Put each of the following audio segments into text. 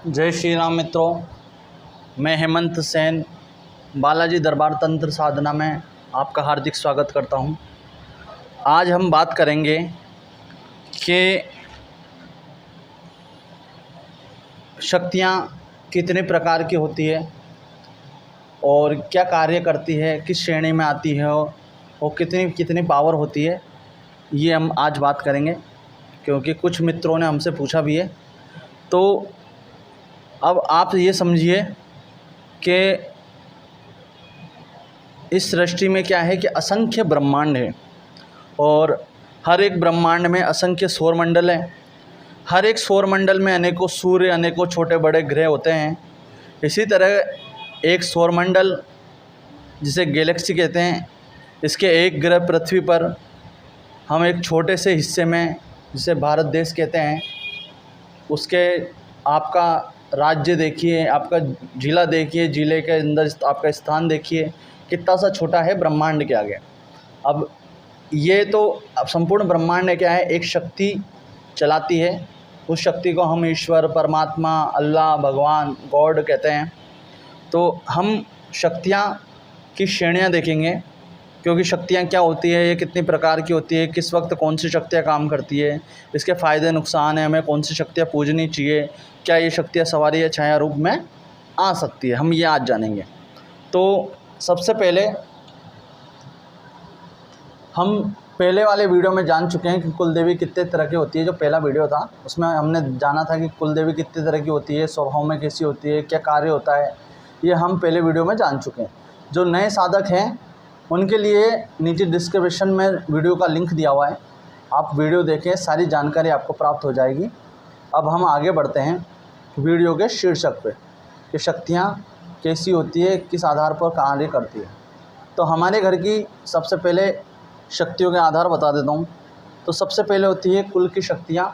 जय श्री राम मित्रों, मैं हेमंत सेन बालाजी दरबार तंत्र साधना में आपका हार्दिक स्वागत करता हूं। आज हम बात करेंगे कि शक्तियां कितने प्रकार की होती है और क्या कार्य करती है, किस श्रेणी में आती है और कितनी कितनी पावर होती है, ये हम आज बात करेंगे क्योंकि कुछ मित्रों ने हमसे पूछा भी है। तो अब आप ये समझिए कि इस सृष्टि में क्या है कि असंख्य ब्रह्मांड है और हर एक ब्रह्मांड में असंख्य सौरमंडल हैं। हर एक सौरमंडल में अनेकों सूर्य, अनेकों छोटे बड़े ग्रह होते हैं। इसी तरह एक सौरमंडल जिसे गैलेक्सी कहते हैं, इसके एक ग्रह पृथ्वी पर हम एक छोटे से हिस्से में, जिसे भारत देश कहते हैं, उसके आपका राज्य देखिए, आपका ज़िला देखिए, ज़िले के अंदर आपका स्थान देखिए, कितना सा छोटा है ब्रह्मांड के आगे। अब ये तो अब संपूर्ण ब्रह्मांड क्या है, एक शक्ति चलाती है। उस शक्ति को हम ईश्वर, परमात्मा, अल्लाह, भगवान, गॉड कहते हैं। तो हम शक्तियाँ की श्रेणियाँ देखेंगे क्योंकि शक्तियाँ क्या होती है, ये कितनी प्रकार की होती है, किस वक्त कौन सी शक्तियाँ काम करती है, इसके फ़ायदे नुकसान हैं, हमें कौन सी शक्तियाँ पूजनी चाहिए, क्या ये शक्तियाँ सवारी या छाया रूप में आ सकती है, हम ये आज जानेंगे। तो सबसे पहले हम पहले वाले वीडियो में जान चुके हैं कि कुल देवी कितने तरह की होती है। जो पहला वीडियो था उसमें हमने जाना था कि कुल देवी कितने तरह की होती है, स्वभाव में कैसी होती है, क्या कार्य होता है, ये हम पहले वीडियो में जान चुके हैं। जो नए साधक हैं उनके लिए नीचे डिस्क्रिप्शन में वीडियो का लिंक दिया हुआ है, आप वीडियो देखें, सारी जानकारी आपको प्राप्त हो जाएगी। अब हम आगे बढ़ते हैं वीडियो के शीर्षक पे कि शक्तियाँ कैसी होती है, किस आधार पर कार्य करती है। तो हमारे घर की सबसे पहले शक्तियों के आधार बता देता हूँ। तो सबसे पहले होती है कुल की शक्तियाँ,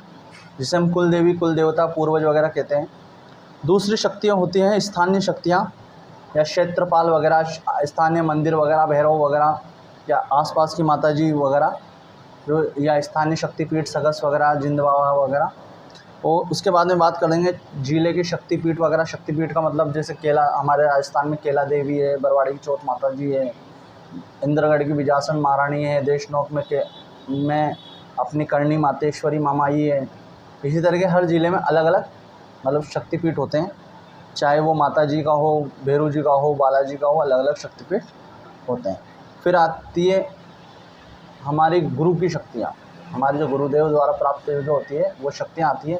जिसे हम कुल देवी, कुल देवता, पूर्वज वगैरह कहते हैं। दूसरी शक्तियाँ होती हैं स्थानीय शक्तियाँ या क्षेत्रपाल वगैरह, स्थानीय मंदिर वगैरह, भैरव वगैरह, या आसपास की माताजी वगैरह, जो या स्थानीय शक्तिपीठ, सगस वगैरह, जिंद बाबा वगैरह। और उसके बाद में बात करेंगे जिले के शक्तिपीठ वगैरह। शक्तिपीठ का मतलब जैसे केला, हमारे राजस्थान में केला देवी है, बरवाड़ी की चौथ माता जी है, इंद्रगढ़ की विजासन महारानी है, देशनोक में अपनी करणी मातेश्वरी मामाई है। इसी तरह के हर ज़िले में अलग अलग मतलब शक्तिपीठ होते हैं, चाहे वो माता जी का हो, भैरू जी का हो, बालाजी का हो, अलग अलग शक्तिपीठ होते हैं। फिर आती है हमारी गुरु की शक्तियाँ, हमारे जो गुरुदेव द्वारा प्राप्त जो होती है वो शक्तियाँ आती है।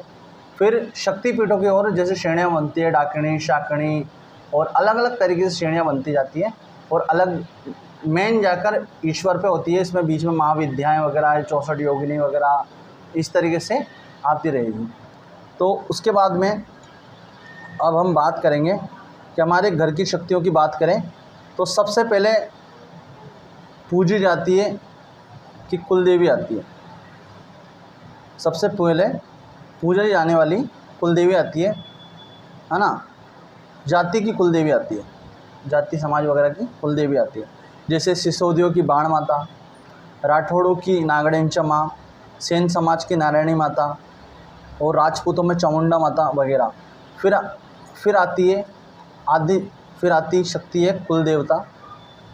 फिर शक्तिपीठों की ओर जैसे श्रेणियाँ बनती है, डाकिणी, शाकिनी, और अलग अलग तरीके से श्रेणियाँ बनती जाती है। और अलग मेन जाकर ईश्वर पे होती है, इसमें बीच में महाविद्याएँ वगैरह, 64 योगिनी वगैरह, इस तरीके से आती रहेगी। तो उसके बाद में अब हम बात करेंगे कि हमारे घर की शक्तियों की बात करें तो सबसे पहले पूजी जाती है कि कुल देवी आती है। सबसे पहले पूजी जाने वाली कुल देवी आती है ना। जाति की कुल देवी आती है, जाति समाज वगैरह की कुल देवी आती है। जैसे सिसोदियों की बाण माता, राठौड़ों की नागड़ेंचा माँ, सेन समाज की नारायणी माता, और राजपूतों में चामुंडा माता वगैरह। फिर आती शक्ति है कुल देवता,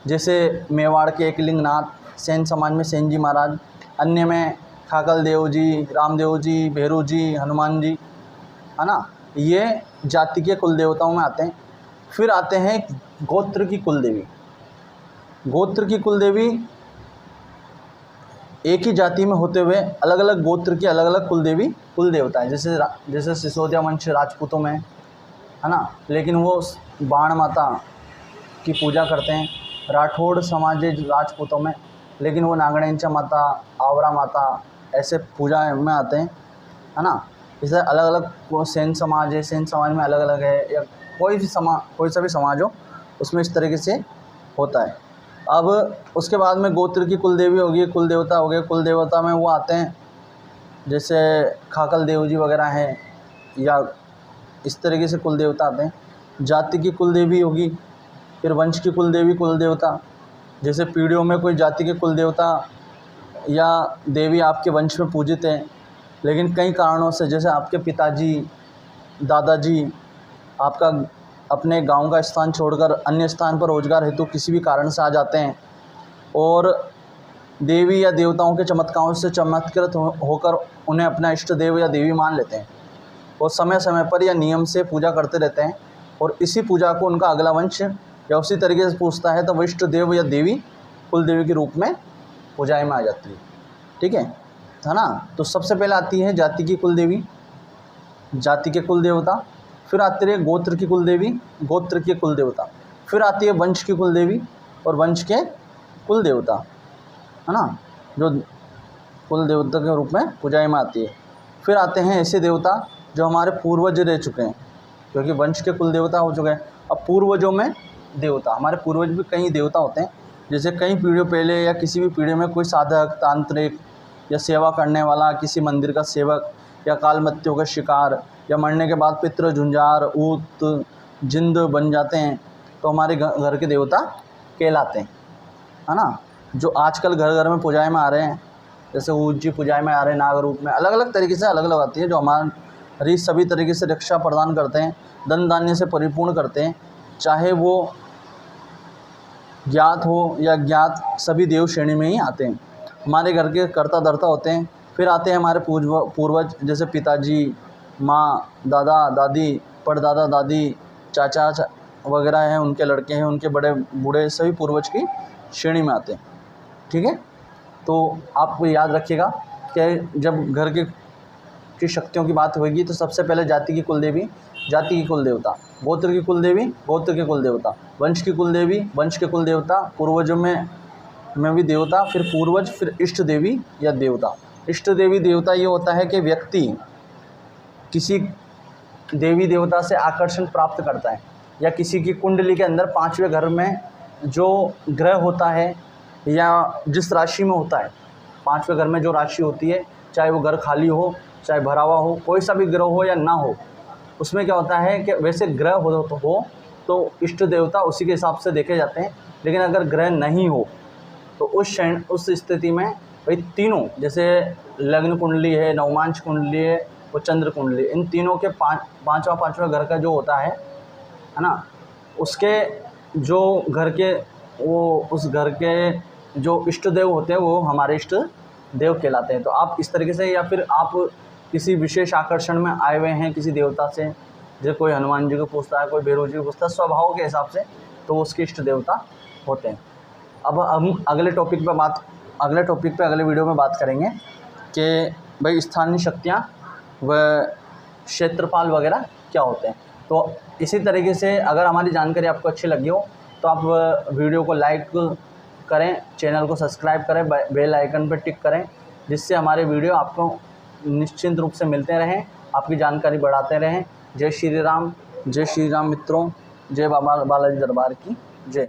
जैसे मेवाड़ के एकलिंगनाथ, सेन समाज में सेन जी महाराज, अन्य में खाकल देव जी, रामदेव जी, भैरू जी, हनुमान जी, है ना। ये जाति के कुल देवताओं में आते हैं। फिर आते हैं गोत्र की कुल देवी। गोत्र की कुल देवी एक ही जाति में होते हुए अलग अलग गोत्र की अलग अलग कुल देवी, कुल देवता है। जैसे सिसोदिया वंश राजपूतों में है ना, लेकिन वो बाण माता की पूजा करते हैं। राठौड़ समाज राजपूतों में, लेकिन वो नागड़ेंचा माता, आवरा माता, ऐसे पूजा में आते हैं, है ना। इसे अलग अलग वो सेन समाज है, सेन समाज में अलग अलग है, या कोई सा भी समाज हो उसमें इस तरीके से होता है। अब उसके बाद में गोत्र की कुल देवी होगी, कुल देवता हो गए। कुल देवता में वो आते हैं जैसे खाकल देव जी वगैरह हैं, या इस तरीके से कुल देवता आते हैं। जाति की कुल देवी होगी। फिर वंश की कुल देवी, कुल देवता, जैसे पीढ़ियों में कोई जाति के कुल देवता या देवी आपके वंश में पूजित हैं, लेकिन कई कारणों से, जैसे आपके पिताजी, दादाजी आपका अपने गांव का स्थान छोड़कर अन्य स्थान पर रोजगार हेतु किसी भी कारण से आ जाते हैं और देवी या देवताओं के चमत्कारों से चमत्कृत होकर उन्हें अपना इष्ट देव या देवी मान लेते हैं और समय समय पर या नियम से पूजा करते रहते हैं और इसी पूजा को उनका अगला वंश या उसी तरीके से पूछता है तो वह इष्ट देव या देवी कुल देवी के रूप में पूजाएं में आ जाती है। ठीक है ना। तो सबसे पहले आती है जाति की कुल देवी, जाति के कुल देवता, फिर आती है गोत्र की कुल देवी, गोत्र के कुल देवता, फिर आती है वंश की कुल देवी और वंश के कुल देवता, है ना, जो कुल देवता के रूप में पूजाएं में आती है। फिर आते हैं ऐसे देवता जो हमारे पूर्वज रह चुके हैं, क्योंकि वंश के कुल देवता हो चुके हैं। अब पूर्वजों में देवता, हमारे पूर्वज भी कई देवता होते हैं, जैसे कई पीढ़ियों पहले या किसी भी पीढ़ी में कोई साधक, तांत्रिक या सेवा करने वाला, किसी मंदिर का सेवक या काल मृत्यु का शिकार या मरने के बाद पितृ, झुंझार, ऊत, जिंद बन जाते हैं तो हमारे घर के देवता कहलाते हैं, है ना। जो आजकल घर घर में पूजाएं में आ रहे हैं, जैसे ऊत जी पूजाएं में आ रहे हैं नाग रूप में, अलग अलग तरीके से अलग अलग आती है, जो हमारी सभी तरीके से रक्षा प्रदान करते हैं, धन धान्य से परिपूर्ण करते हैं, चाहे वो ज्ञात हो या ज्ञात, सभी देव श्रेणी में ही आते हैं, हमारे घर के कर्ता धर्ता होते हैं। फिर आते हैं हमारे पूर्वज, जैसे पिताजी, माँ, दादा दादी, परदादा दादी, चाचा वगैरह हैं, उनके लड़के हैं, उनके बड़े बूढ़े, सभी पूर्वज की श्रेणी में आते हैं। ठीक है, तो आपको याद रखिएगा कि जब घर की शक्तियों की बात होगी तो सबसे पहले जाति की कुल देवी, जाति की कुल देवता, गोत्र की कुल देवी, गोत्र के कुल देवता, वंश की कुल देवी, वंश के कुल देवता, पूर्वजों में भी देवता, फिर पूर्वज, फिर इष्ट देवी या देवता। इष्ट देवी देवता ये होता है कि व्यक्ति किसी देवी देवता से आकर्षण प्राप्त करता है या किसी की कुंडली के अंदर 5वें घर में जो ग्रह होता है या जिस राशि में होता है, 5वें घर में जो राशि होती है, चाहे वो घर खाली हो, चाहे भरा हुआ हो, कोई सा भी ग्रह हो या ना हो, उसमें क्या होता है कि वैसे ग्रह हो तो इष्ट देवता उसी के हिसाब से देखे जाते हैं। लेकिन अगर ग्रह नहीं हो तो उस स्थिति में भाई तीनों, जैसे लग्न कुंडली है, नवमांश कुंडली है और चंद्र कुंडली, इन तीनों के पाँचवा घर का जो होता है ना, उसके जो घर के वो उस घर के जो इष्ट देव होते हैं वो हमारे इष्ट देव कहलाते हैं। तो आप इस तरीके से, या फिर आप किसी विशेष आकर्षण में आए हुए हैं किसी देवता से, जैसे कोई हनुमान जी को पूछता है, कोई भैरव जी को पूछता है, स्वभाव के हिसाब से तो उसके इष्ट देवता होते हैं। अब हम अगले टॉपिक पे अगले वीडियो में बात करेंगे कि भाई स्थानीय शक्तियाँ व क्षेत्रपाल वगैरह क्या होते हैं। तो इसी तरीके से अगर हमारी जानकारी आपको अच्छी लगी हो तो आप वीडियो को लाइक करें, चैनल को सब्सक्राइब करें, बेल आइकन पर टिक करें, जिससे हमारे वीडियो आपको निश्चित रूप से मिलते रहें, आपकी जानकारी बढ़ाते रहें। जय श्री राम मित्रों, जय बाबा बालाजी दरबार की।